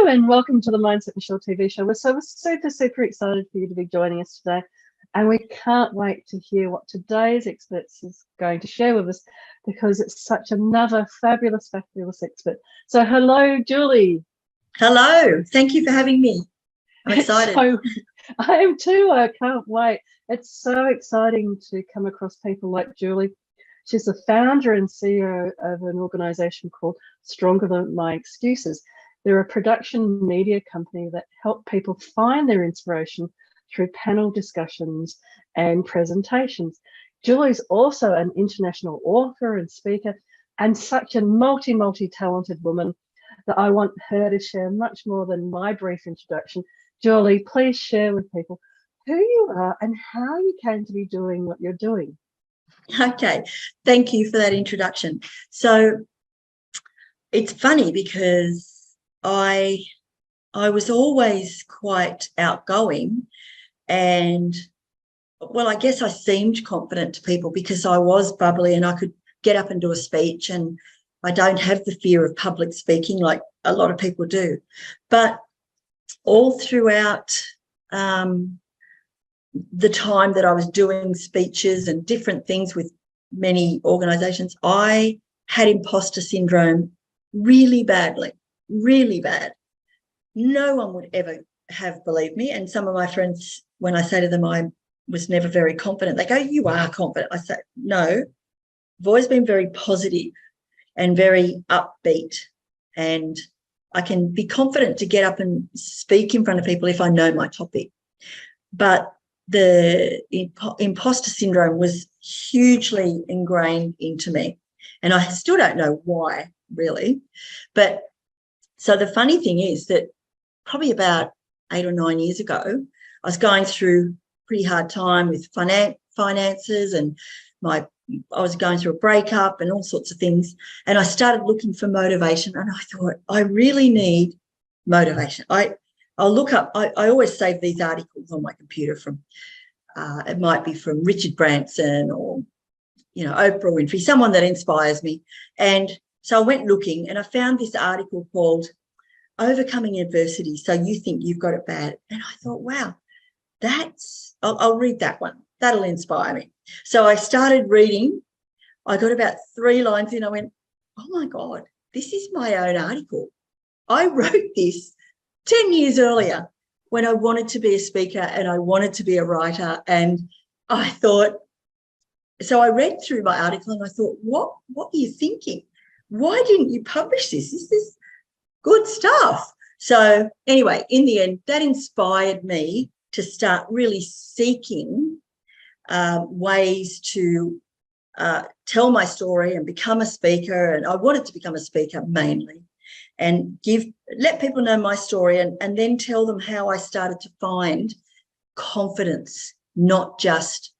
and welcome to the Mindset Michelle TV show. We're super excited for you to be joining us today, and we can't wait to hear what today's experts is going to share with us, because it's such another fabulous expert. So hello, Julie. Hello, thank you for having me. I'm excited. I am too. I can't wait. It's so exciting to come across people like Julie. She's the founder and CEO of an organization called Stronger Than My Excuses. They're a production media company that help people find their inspiration through panel discussions and presentations. Julie's also an international author and speaker, and such a multi-talented woman that I want her to share much more than my brief introduction. Julie, please share with people who you are and how you came to be doing what you're doing. Okay, thank you for that introduction. So it's funny because I was always quite outgoing, and well, I guess I seemed confident to people because I was bubbly and I could get up and do a speech, and I don't have the fear of public speaking like a lot of people do. But all throughout the time that I was doing speeches and different things with many organisations, I had imposter syndrome really badly, really bad. No one would ever have believed me. And some of my friends, when I say to them I was never very confident, they go, "You are confident." I say, no, I've always been very positive and very upbeat, and I can be confident to get up and speak in front of people if I know my topic. But the imposter syndrome was hugely ingrained into me, and I still don't know why, really. But so the funny thing is that probably about 8 or 9 years ago, I was going through a pretty hard time with finances, and I was going through a breakup and all sorts of things, and I started looking for motivation, and I thought, I really need motivation. I'll look up, I always save these articles on my computer from, it might be from Richard Branson or, Oprah Winfrey, someone that inspires me. And so I went looking, and I found this article called Overcoming Adversity, So You Think You've Got It Bad. And I thought, wow, I'll read that one. That'll inspire me. So I started reading. I got about 3 lines in. I went, oh my God, this is my own article. I wrote this 10 years earlier when I wanted to be a speaker and I wanted to be a writer. And I thought, so I read through my article and I thought, what were you thinking? Why didn't you publish this? This is good stuff. So anyway, in the end, that inspired me to start really seeking ways to tell my story and become a speaker. And I wanted to become a speaker mainly, and let people know my story, and then tell them how I started to find confidence, not just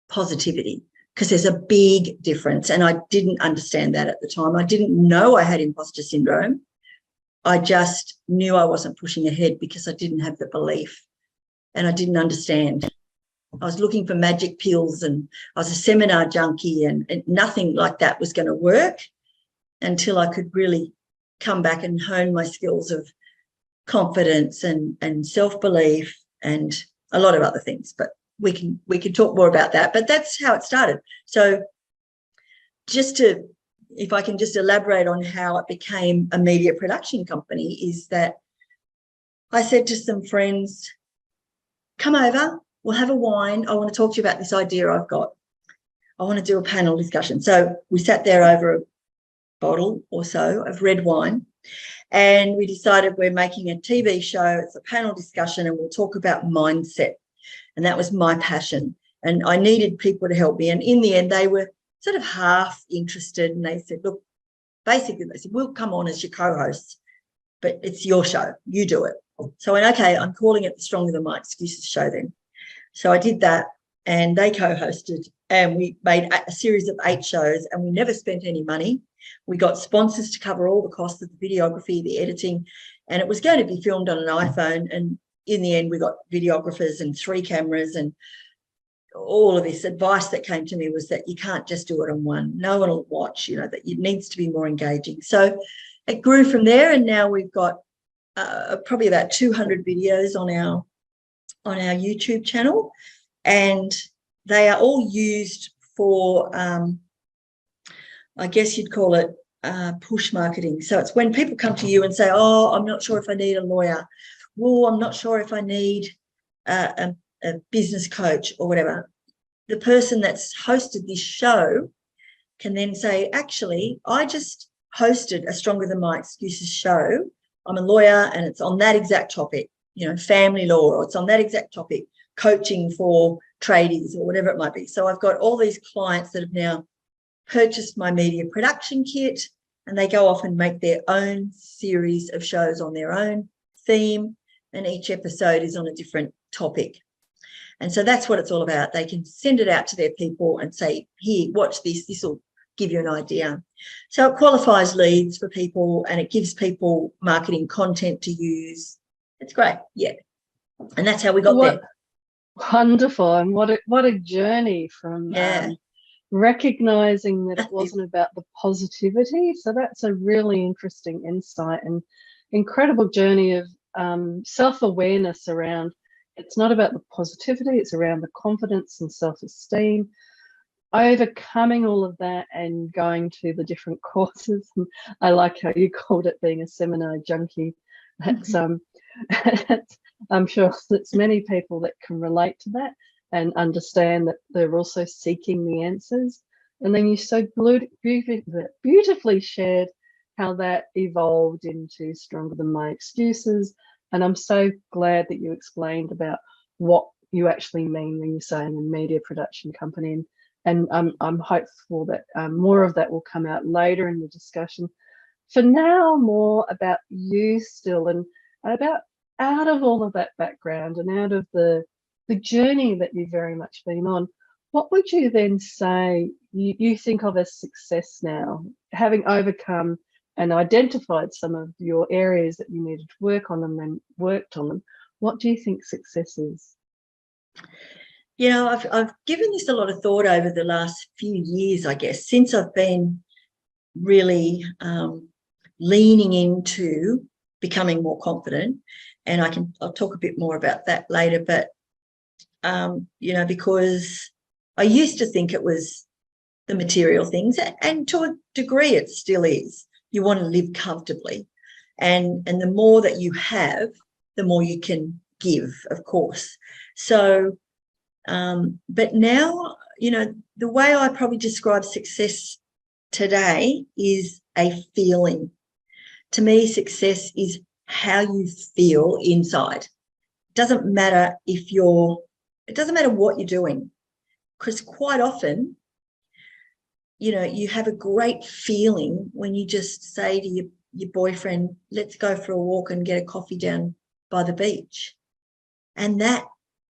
positivity, because there's a big difference. And I didn't understand that at the time. I didn't know I had imposter syndrome. I just knew I wasn't pushing ahead because I didn't have the belief, and I didn't understand. I was looking for magic pills, and I was a seminar junkie, and nothing like that was going to work until I could really come back and hone my skills of confidence and self-belief and a lot of other things. But we can talk more about that. But that's how it started. So if I can just elaborate on how it became a media production company, is that I said to some friends, come over, we'll have a wine. I want to talk to you about this idea I've got. I want to do a panel discussion. So we sat there over a bottle or so of red wine, and we decided we're making a TV show. It's a panel discussion, and we'll talk about mindset. And that was my passion, and I needed people to help me. And in the end, they were sort of half interested, and they said, look, basically they said, we'll come on as your co-hosts, but it's your show, you do it. So I went, okay, I'm calling it the Stronger Than My Excuses show then. So I did that, and they co-hosted, and we made a series of 8 shows, and we never spent any money. We got sponsors to cover all the costs of the videography, the editing, and it was going to be filmed on an iPhone. And in the end, we got videographers and 3 cameras, and all of this advice that came to me was that you can't just do it on one. No one will watch, that it needs to be more engaging. So it grew from there, and now we've got probably about 200 videos on our YouTube channel, and they are all used for, I guess you'd call it push marketing. So it's when people come to you and say, oh, I'm not sure if I need a lawyer. Well, I'm not sure if I need a business coach or whatever. The person that's hosted this show can then say, actually, I just hosted a Stronger Than My Excuses show. I'm a lawyer and it's on that exact topic, family law, or it's on that exact topic, coaching for tradies or whatever it might be. So I've got all these clients that have now purchased my media production kit, and they go off and make their own series of shows on their own theme, and each episode is on a different topic. And so that's what it's all about. They can send it out to their people and say, here, watch this. This will give you an idea. So it qualifies leads for people, and it gives people marketing content to use. It's great. Yeah. And that's how we got there. Wonderful. And what a journey from recognizing that it wasn't about the positivity. So that's a really interesting insight and incredible journey of self-awareness around. It's not about the positivity, it's around the confidence and self-esteem, overcoming all of that and going to the different courses. And I like how you called it being a seminar junkie. That's I'm sure there's many people that can relate to that and understand that they're also seeking the answers. And then you so beautifully shared how that evolved into Stronger Than My Excuses. And I'm so glad that you explained about what you actually mean when you're saying a media production company. And I'm hopeful that more of that will come out later in the discussion. For now, more about you still, and about out of all of that background and out of the journey that you've very much been on, what would you then say you think of as success now, having overcome and identified some of your areas that you needed to work on them and worked on them? What do you think success is? I've given this a lot of thought over the last few years, I guess, since I've been really leaning into becoming more confident. And I'll talk a bit more about that later. But, because I used to think it was the material things, and to a degree it still is. You want to live comfortably. And the more that you have, the more you can give, of course. So, but now, the way I probably describe success today is a feeling. To me, success is how you feel inside. It doesn't matter what you're doing, because quite often, you have a great feeling when you just say to your boyfriend, let's go for a walk and get a coffee down by the beach. And that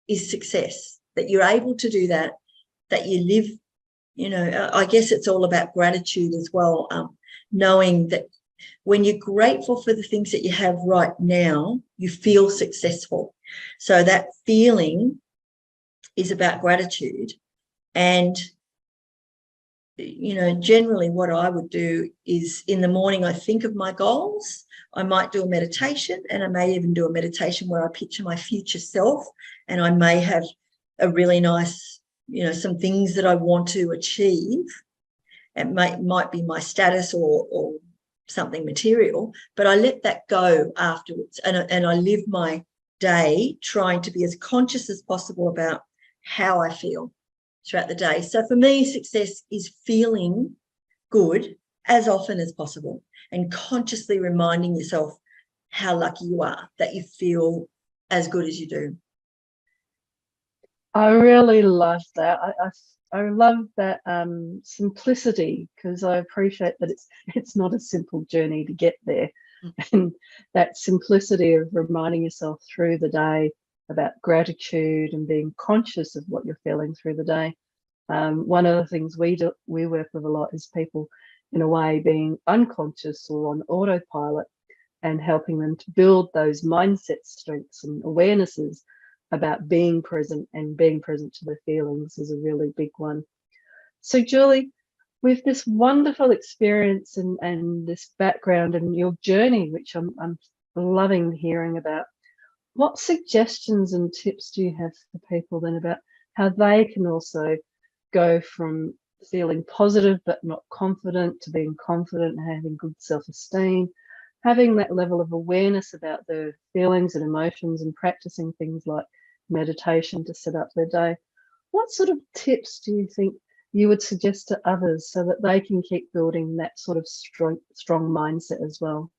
is success, that you're able to do that, that you live, I guess it's all about gratitude as well, knowing that when you're grateful for the things that you have right now, you feel successful. So that feeling is about gratitude. And, generally what I would do is in the morning, I think of my goals. I might do a meditation, and I may even do a meditation where I picture my future self, and I may have a really nice, some things that I want to achieve. It might be my status or something material, but I let that go afterwards. And I live my day trying to be as conscious as possible about how I feel throughout the day. So for me, success is feeling good as often as possible and consciously reminding yourself how lucky you are that you feel as good as you do. I really love that. I love that simplicity, because I appreciate that it's not a simple journey to get there. And that simplicity of reminding yourself through the day about gratitude and being conscious of what you're feeling through the day. One of the things we work with a lot is people, in a way, being unconscious or on autopilot, and helping them to build those mindset strengths and awarenesses about being present, and being present to their feelings is a really big one. So Julie, with this wonderful experience and this background and your journey, which I'm loving hearing about. What suggestions and tips do you have for people then about how they can also go from feeling positive but not confident to being confident and having good self-esteem, having that level of awareness about their feelings and emotions and practicing things like meditation to set up their day? What sort of tips do you think you would suggest to others so that they can keep building that sort of strong mindset as well?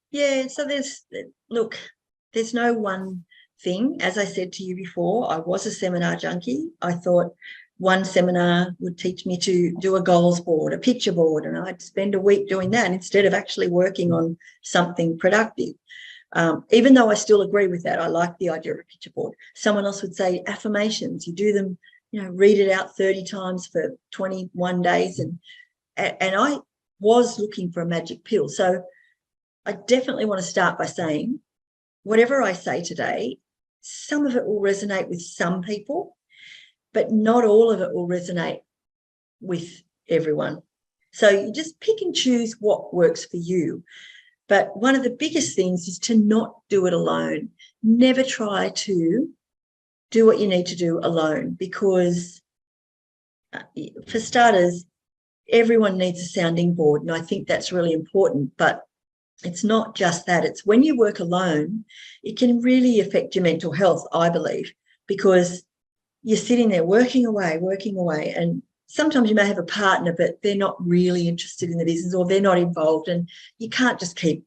Yeah, so there's no one thing. As I said to you before, I was a seminar junkie. I thought one seminar would teach me to do a goals board, a picture board, and I'd spend a week doing that instead of actually working on something productive. Even though I still agree with that, I like the idea of a picture board. Someone else would say affirmations. You do them, read it out 30 times for 21 days. And I was looking for a magic pill. So I definitely want to start by saying, whatever I say today, some of it will resonate with some people, but not all of it will resonate with everyone. So you just pick and choose what works for you. But one of the biggest things is to not do it alone. Never try to do what you need to do alone, because for starters, everyone needs a sounding board. And I think that's really important. But it's not just that. It's when you work alone, it can really affect your mental health, I believe, because you're sitting there working away. And sometimes you may have a partner, but they're not really interested in the business or they're not involved. And you can't just keep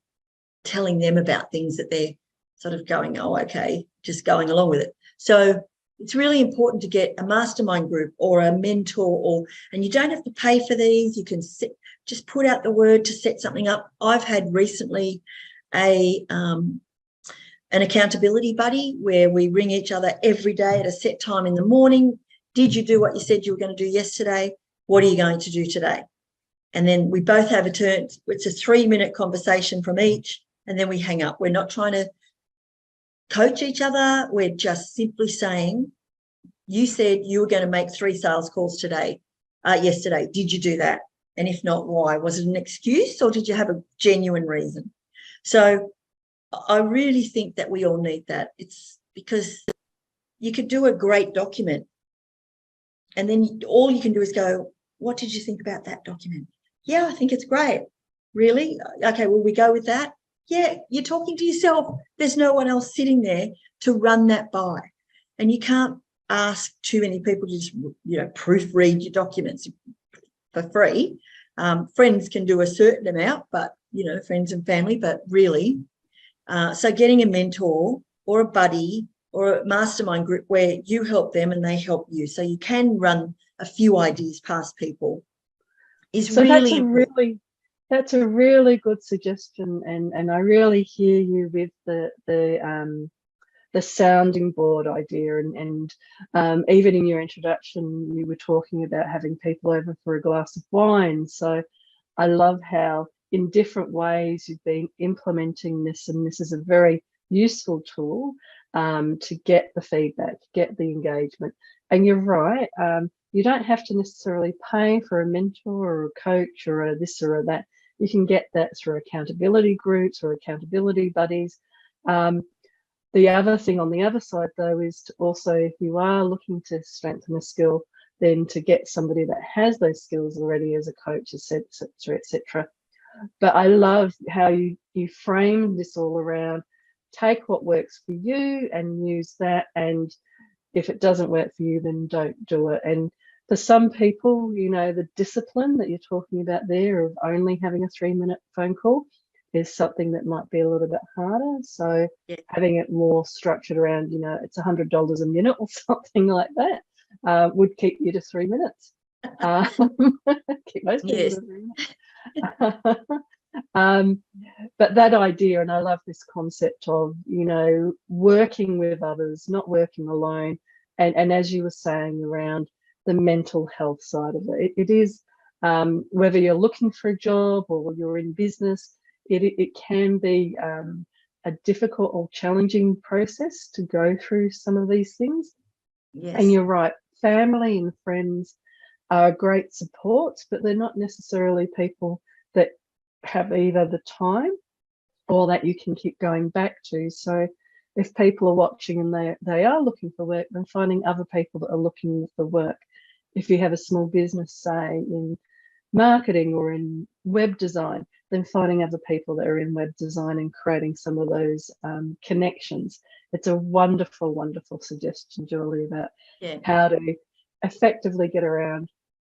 telling them about things that they're sort of going, oh, okay, just going along with it. So it's really important to get a mastermind group or a mentor, and you don't have to pay for these. You can just put out the word to set something up. I've had recently an accountability buddy where we ring each other every day at a set time in the morning. Did you do what you said you were going to do yesterday? What are you going to do today? And then we both have a turn. It's a 3-minute conversation from each, and then we hang up. We're not trying to coach each other. We're just simply saying, you said you were going to make 3 sales calls yesterday. Did you do that? And if not, why? Was it an excuse or did you have a genuine reason? So I really think that we all need that. It's because you could do a great document and then all you can do is go, what did you think about that document? Yeah, I think it's great. Really? Okay, will we go with that? Yeah, you're talking to yourself. There's no one else sitting there to run that by. And you can't ask too many people to just, proofread your documents for free. Friends can do a certain amount, but, friends and family, but really. So getting a mentor or a buddy or a mastermind group where you help them and they help you, so you can run a few ideas past people, is so really that's a really good suggestion, and I really hear you with the sounding board idea, and even in your introduction you were talking about having people over for a glass of wine. So I love how in different ways you've been implementing this, and this is a very useful tool to get the feedback, get the engagement. And you're right, you don't have to necessarily pay for a mentor or a coach or a this or a that. You can get that through accountability groups or accountability buddies. The other thing on the other side, though, is to also, if you are looking to strengthen a skill, then to get somebody that has those skills already as a coach, etc., etc. But I love how you framed this all around. Take what works for you and use that. And if it doesn't work for you, then don't do it. And for some people, the discipline that you're talking about there of only having a 3-minute phone call is something that might be a little bit harder. So having it more structured around, it's $100 a minute or something like that would keep you to 3 minutes. Keep most people to 3 minutes. But that idea, and I love this concept of, working with others, not working alone. And as you were saying around the mental health side of it, it is whether you're looking for a job or you're in business, it can be a difficult or challenging process to go through some of these things. Yes. And you're right, family and friends are great supports, but they're not necessarily people that have either the time or that you can keep going back to. So if people are watching and they are looking for work, then finding other people that are looking for work. If you have a small business, say in marketing or in web design, then finding other people that are in web design and creating some of those connections. It's a wonderful, wonderful suggestion, Julie, about how to effectively get around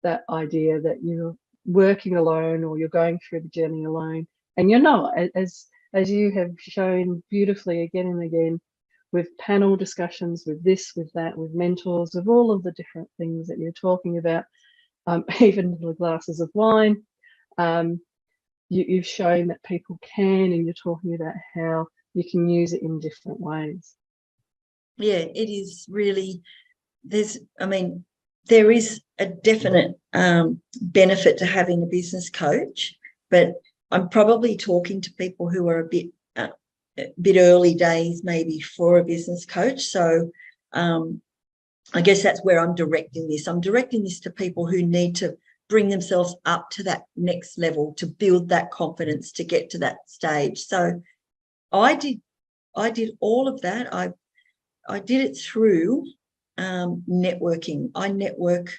that idea that you're working alone or you're going through the journey alone. And you're not, as you have shown beautifully again and again, with panel discussions, with this, with that, with mentors, of all of the different things that you're talking about, even the glasses of wine. You've shown that people can, and you're talking about how you can use it in different ways. Yeah, it is really, there is a definite benefit to having a business coach, but I'm probably talking to people who are a bit early days maybe for a business coach. So I guess that's where I'm directing this. I'm directing this to people who need to bring themselves up to that next level, to build that confidence, to get to that stage. So I did all of that. I did it through networking. I network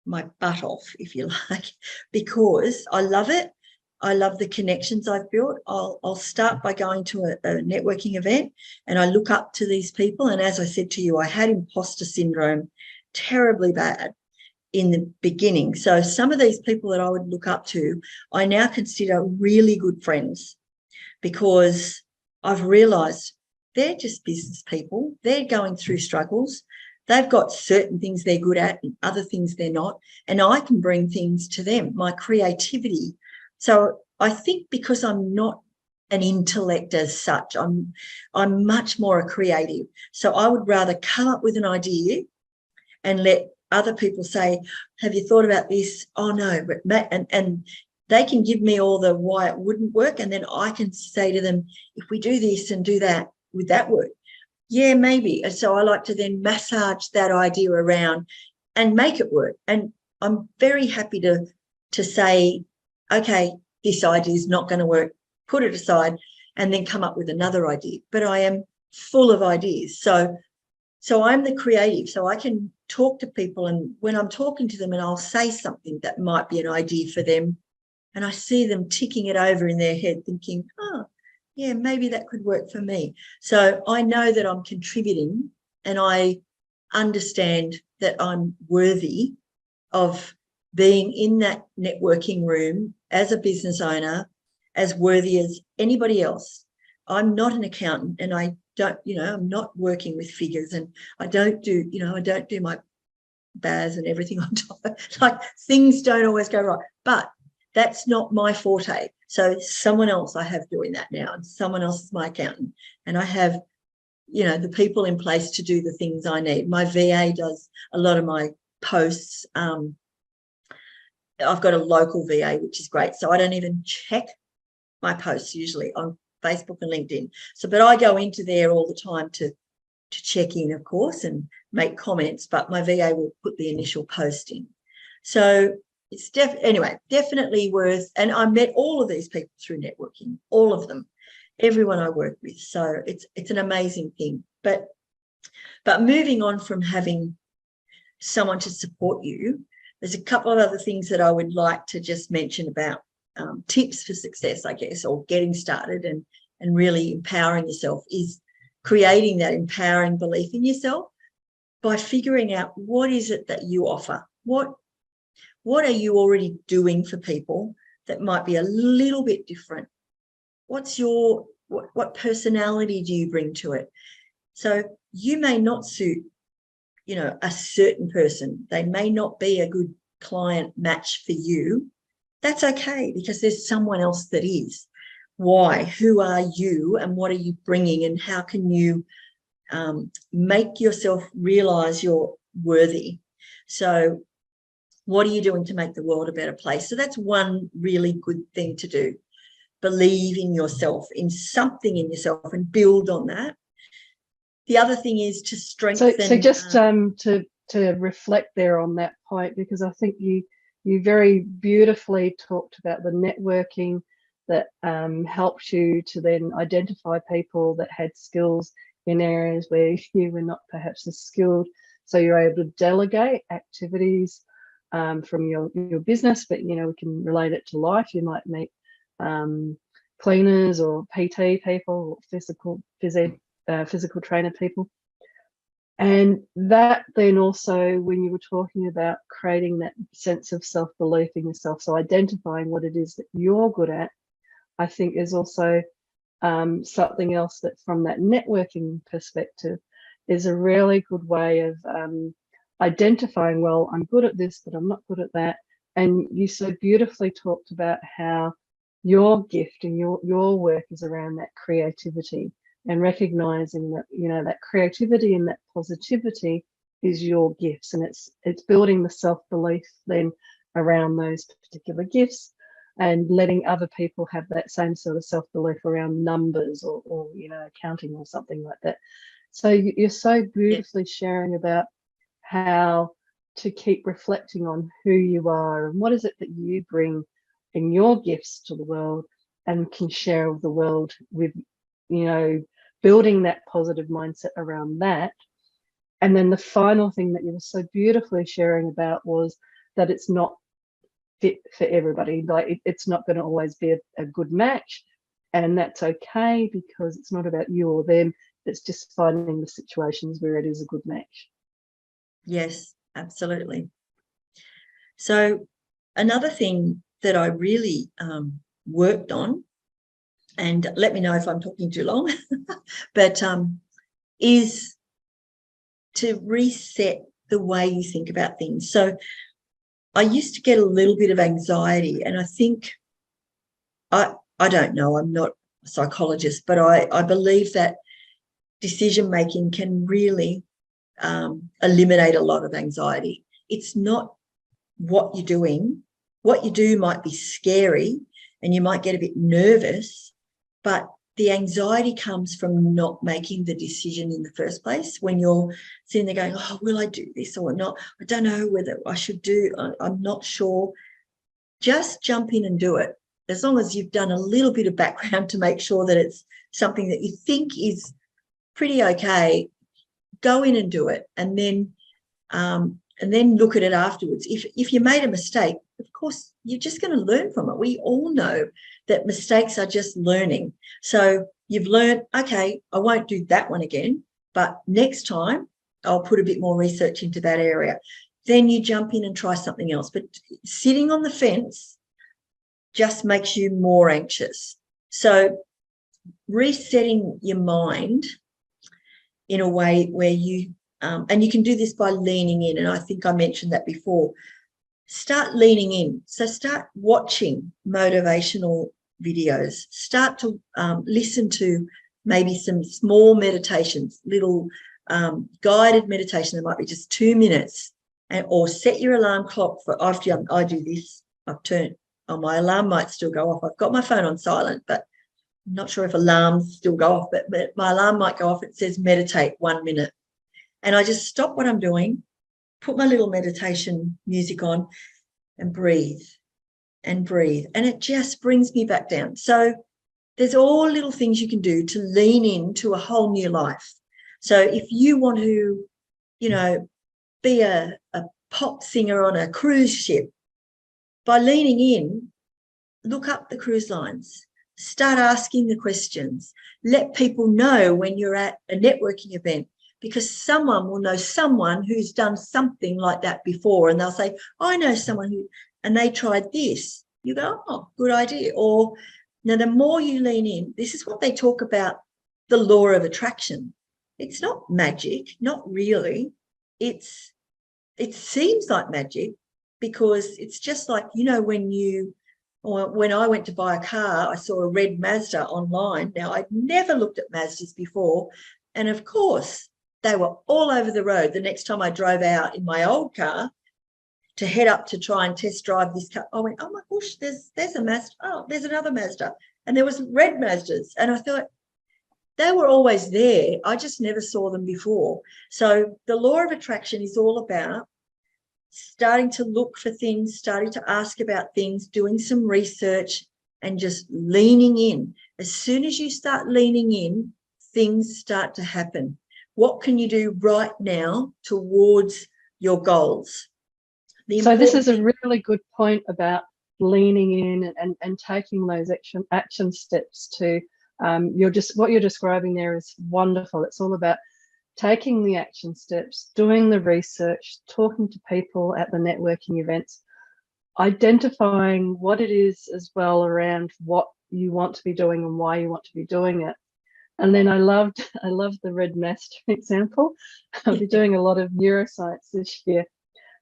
my butt off, if you like, because I love it. I love the connections I've built. I'll start by going to a networking event, and I look up to these people. And as I said to you, I had imposter syndrome terribly bad in the beginning. So some of these people that I would look up to, I now consider really good friends, because I've realised they're just business people. They're going through struggles. They've got certain things they're good at and other things they're not. And I can bring things to them, my creativity. So I think because I'm not an intellect as such, I'm much more a creative. So I would rather come up with an idea and let other people say, have you thought about this? Oh, no. And they can give me all the why it wouldn't work. And then I can say to them, if we do this and do that, would that work? Yeah, maybe. And so I like to then massage that idea around and make it work. And I'm very happy to say, okay, this idea is not going to work, put it aside, and then come up with another idea. But I am full of ideas. So I'm the creative. So I can talk to people, and when I'm talking to them and I'll say something that might be an idea for them, and I see them ticking it over in their head thinking, oh, yeah, maybe that could work for me. So I know that I'm contributing, and I understand that I'm worthy of being in that networking room as a business owner, as worthy as anybody else. I'm not an accountant, and I don't, I'm not working with figures, and I don't do my BAS and everything on top. Like, things don't always go right, but that's not my forte. So someone else I have doing that now, and someone else is my accountant, and I have, the people in place to do the things I need. My VA does a lot of my posts. I've got a local VA, which is great. So I don't even check my posts usually on Facebook and LinkedIn. So, but I go into there all the time to check in, of course, and make comments, but my VA will put the initial post in. So it's definitely worth, and I met all of these people through networking, all of them, everyone I work with. So it's an amazing thing. But moving on from having someone to support you, there's a couple of other things that I would like to just mention about tips for success, I guess, or getting started and really empowering yourself, is creating that empowering belief in yourself by figuring out what is it that you offer. What are you already doing for people that might be a little bit different? What's what personality do you bring to it? So you may not suit, a certain person. They may not be a good client match for you. That's okay, because there's someone else that is. Why? Who are you, and what are you bringing, and how can you make yourself realize you're worthy? So what are you doing to make the world a better place? So that's one really good thing to do. Believe in yourself, in something in yourself, and build on that. The other thing is to strengthen. So just to reflect there on that point, because I think you very beautifully talked about the networking, that helped you to then identify people that had skills in areas where you were not perhaps as skilled. So you're able to delegate activities from your business, but we can relate it to life. You might meet cleaners or PT people, or physical trainer people. And that then also, when you were talking about creating that sense of self-belief in yourself, so identifying what it is that you're good at, I think is also something else that from that networking perspective is a really good way of identifying, well, I'm good at this, but I'm not good at that. And you so beautifully talked about how your gift and your work is around that creativity, and recognizing that, that creativity and that positivity is your gifts, and it's building the self-belief then around those particular gifts, and letting other people have that same sort of self-belief around numbers or accounting or something like that. So you're so beautifully sharing about how to keep reflecting on who you are and what is it that you bring in your gifts to the world, and can share with the world with, building that positive mindset around that. And then the final thing that you were so beautifully sharing about was that it's not fit for everybody. Like it's not going to always be a good match, and that's okay, because it's not about you or them. It's just finding the situations where it is a good match. Yes, absolutely. So another thing that I really worked on, and let me know if I'm talking too long, but is to reset the way you think about things. So I used to get a little bit of anxiety, and I think, I don't know, I'm not a psychologist, but I believe that decision-making can really eliminate a lot of anxiety. It's not what you're doing. What you do might be scary and you might get a bit nervous, but the anxiety comes from not making the decision in the first place. When you're sitting there going, oh, will I do this or not? I don't know whether I should do, I'm not sure. Just jump in and do it. As long as you've done a little bit of background to make sure that it's something that you think is pretty okay, go in and do it. And then look at it afterwards. If you made a mistake, of course, you're just going to learn from it. We all know that mistakes are just learning. So you've learned, okay, I won't do that one again, but next time I'll put a bit more research into that area. Then you jump in and try something else. But sitting on the fence just makes you more anxious. So resetting your mind in a way where you, and you can do this by leaning in, and I think I mentioned that before. Start leaning in. So start watching motivational videos. Start to listen to maybe some small meditations, little guided meditation that might be just 2 minutes, or set your alarm clock for, I do this, I've turned, my alarm might still go off. I've got my phone on silent, but I'm not sure if alarms still go off, but my alarm might go off. It says meditate 1 minute. And I just stop what I'm doing, put my little meditation music on, and breathe and breathe. And it just brings me back down. So there's all little things you can do to lean into a whole new life. So if you want to, be a pop singer on a cruise ship, by leaning in, look up the cruise lines. Start asking the questions. Let people know when you're at a networking event, because someone will know someone who's done something like that before, and they'll say, I know someone who, and they tried this. You go, oh, good idea. Or now the more you lean in, this is what they talk about, the law of attraction. It's not magic, not really. It seems like magic, because it's just like, when I went to buy a car, I saw a red Mazda online. Now, I'd never looked at Mazdas before. And of course, they were all over the road. The next time I drove out in my old car to head up to try and test drive this car, I went, oh my gosh, there's a Mazda. Oh, there's another Mazda. And there was red Mazdas. And I thought, they were always there. I just never saw them before. So the law of attraction is all about starting to look for things, starting to ask about things, doing some research, and just leaning in. As soon as you start leaning in, things start to happen. What can you do right now towards your goals? So this is a really good point about leaning in and taking those action steps to what you're describing there is wonderful. It's all about taking the action steps, doing the research, talking to people at the networking events, identifying what it is as well around what you want to be doing and why you want to be doing it. And then I loved the red master example. I'll be doing a lot of neuroscience this year.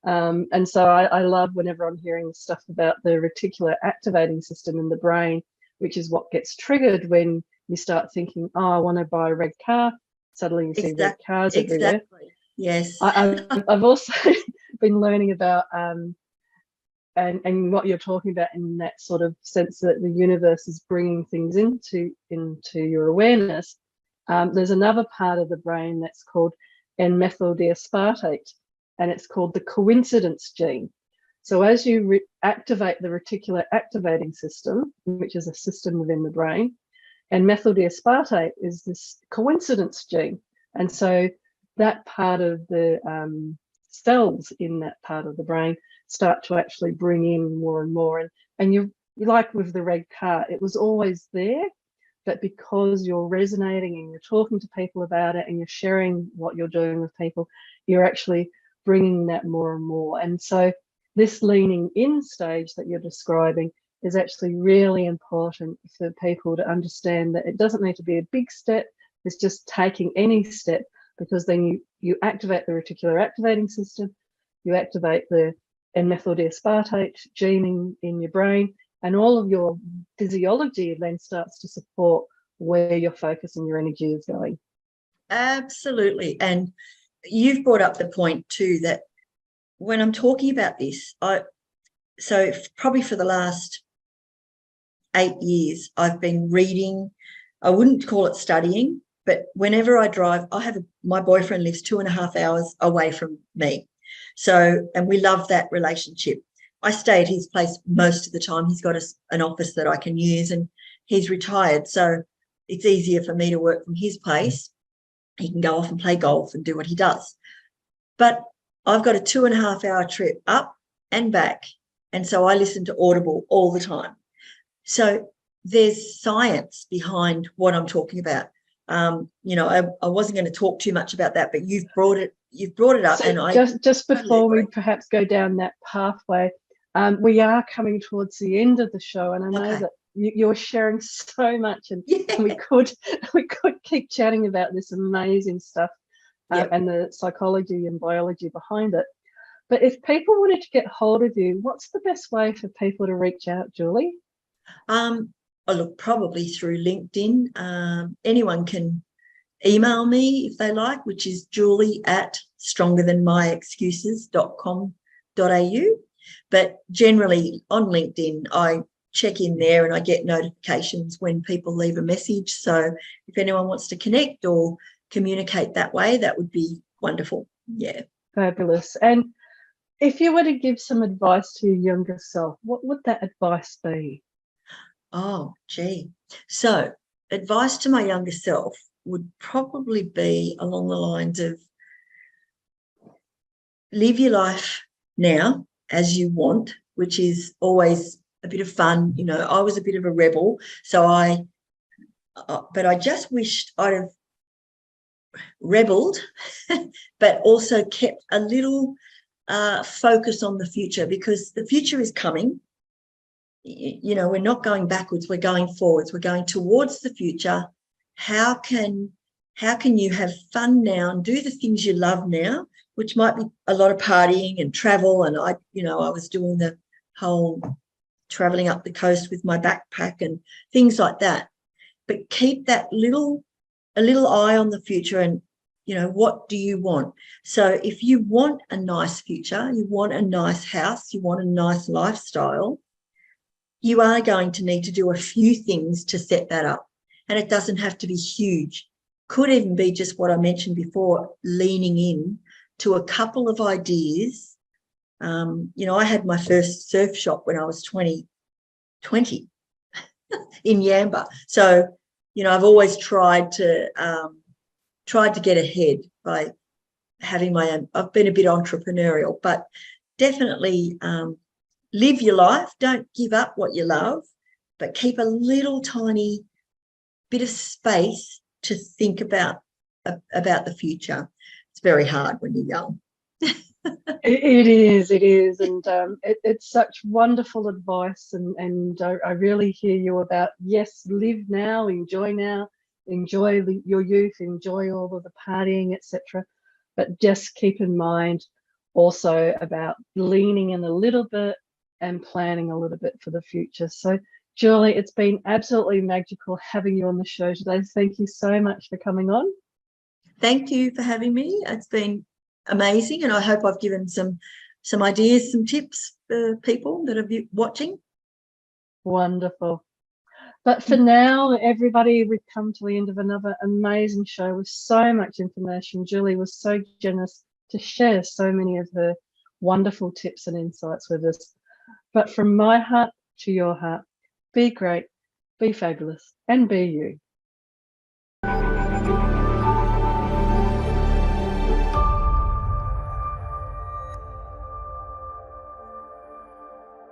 And so I love whenever I'm hearing stuff about the reticular activating system in the brain, which is what gets triggered when you start thinking, oh, I want to buy a red car. Suddenly you see red cars everywhere. Yes. I've also been learning about and what you're talking about in that sort of sense that the universe is bringing things into your awareness. There's another part of the brain that's called N-methyl-D-aspartate, and it's called the coincidence gene. So as you activate the reticular activating system, which is a system within the brain, and methyl-D-aspartate is this coincidence gene. And so that part of the cells in that part of the brain start to actually bring in more and more. And you like with the red car, it was always there, but because you're resonating and you're talking to people about it and you're sharing what you're doing with people, you're actually bringing that more and more. And so this leaning in stage that you're describing is actually really important for people to understand that it doesn't need to be a big step. It's just taking any step, because then you activate the reticular activating system, you activate the N-methyl-D-aspartate gene in your brain, and all of your physiology then starts to support where your focus and your energy is going. Absolutely. And you've brought up the point too that when I'm talking about this, so probably for the last 8 years, I've been reading. I wouldn't call it studying, but whenever I drive, my boyfriend lives 2.5 hours away from me. So, and we love that relationship. I stay at his place most of the time. He's got an office that I can use, and he's retired. So it's easier for me to work from his place. He can go off and play golf and do what he does. But I've got a 2.5 hour trip up and back. And so I listen to Audible all the time. So there's science behind what I'm talking about. I wasn't going to talk too much about that, but you've brought it up. So and just before we perhaps go down that pathway, we are coming towards the end of the show, and I know that you're sharing so much, and we could keep chatting about this amazing stuff and the psychology and biology behind it. But if people wanted to get hold of you, what's the best way for people to reach out, Julie? Look, probably through LinkedIn. Anyone can email me if they like, which is julie@strongerthanmyexcuses.com.au. But generally on LinkedIn, I check in there and I get notifications when people leave a message. So if anyone wants to connect or communicate that way, that would be wonderful. Yeah. Fabulous. And if you were to give some advice to your younger self, what would that advice be? Oh, gee. So advice to my younger self would probably be along the lines of live your life now as you want, which is always a bit of fun. I was a bit of a rebel, but I just wished I'd have rebelled, but also kept a little focus on the future, because the future is coming. We're not going backwards, we're going forwards, we're going towards the future. How can you have fun now and do the things you love now, which might be a lot of partying and travel. And I was doing the whole traveling up the coast with my backpack and things like that. But keep that a little eye on the future, and what do you want? So if you want a nice future, you want a nice house, you want a nice lifestyle, you are going to need to do a few things to set that up. And it doesn't have to be huge. Could even be just what I mentioned before, leaning in to a couple of ideas. I had my first surf shop when I was 20. in Yamba. So, I've always tried to get ahead by having my own. I've been a bit entrepreneurial, but definitely live your life. Don't give up what you love, but keep a little tiny bit of space to think about the future. It's very hard when you're young. It is, and it's such wonderful advice, and I really hear you about, yes, live now, enjoy your youth, enjoy all of the partying, etc. But just keep in mind also about leaning in a little bit and planning a little bit for the future. So, Julie, it's been absolutely magical having you on the show today. Thank you so much for coming on. Thank you for having me. It's been amazing, and I hope I've given some ideas, some tips for people that are watching. Wonderful. But for now, everybody, we've come to the end of another amazing show with so much information. Julie was so generous to share so many of her wonderful tips and insights with us. But from my heart to your heart, be great, be fabulous, and be you.